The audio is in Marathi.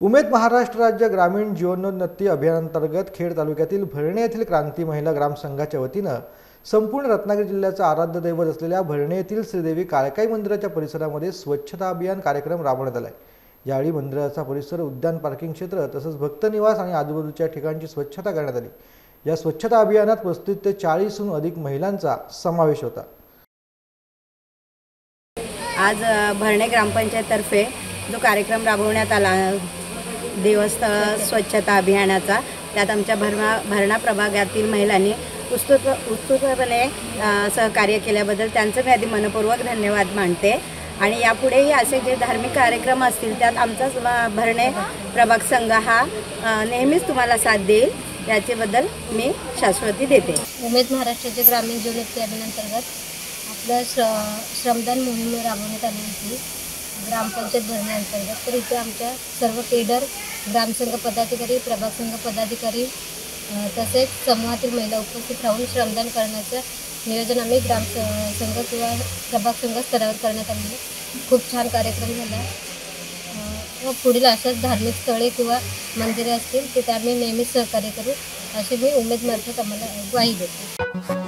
उमेद महाराष्ट्र राज्य ग्रामीण जीवनोन्नती अभियानांतर्गत खेड तालुक्यातील भरणे येथील क्रांती महिला ग्रामसंघाच्या वतीनं संपूर्ण रत्नागिरी जिल्ह्याचं आराध्य दैवत असलेल्या भरणे येथील श्रीदेवी काळकाई मंदिराच्या परिसरामध्ये स्वच्छता अभियान कार्यक्रम राबवण्यात आला आहे। यावेळी मंदिराचा परिसर, उद्यान, पार्किंग क्षेत्र तसंच भक्त निवास आणि आजूबाजूच्या ठिकाणची स्वच्छता करण्यात आली। या स्वच्छता अभियानात 35 ते 40हून अधिक महिलांचा समावेश होता। आज भरणे ग्रामपंचायततर्फे जो कार्यक्रम राबवण्यात आला देवस्थळ स्वच्छता अभियानाचा, त्यात आमच्या भरणा प्रभागातील महिलांनी उत्स्फूर्तपणे सहकार्य केल्याबद्दल त्यांचं मी आधी मनपूर्वक धन्यवाद मानते। आणि यापुढेही असे जे धार्मिक कार्यक्रम असतील त्यात आमचा भरणे प्रभाग संघ हा नेहमीच तुम्हाला साथ देईल, याच्याबद्दल मी शाश्वती देते। उमेद महाराष्ट्राच्या ग्रामीण जीवनोन्नती अभियानांतर्गत आपलं श्रमदान मोहीम राबवण्यात आली होती ग्रामपंचायत भरणे अंतर्गत। तर इथे आमच्या सर्व केडर, ग्रामसंघ पदाधिकारी, प्रभाग संघ पदाधिकारी तसेच समूहातील महिला उपस्थित राहून श्रमदान करण्याचं नियोजन आम्ही ग्रामसंघ किंवा प्रभाग संघ स्तरावर करण्यात आले। खूप छान कार्यक्रम झाला व पुढील अशाच धार्मिक स्थळे किंवा मंदिरे असतील तिथे आम्ही नेहमीच सहकार्य करू अशी मी उमेद मार्फत आम्हाला ग्वाही देते।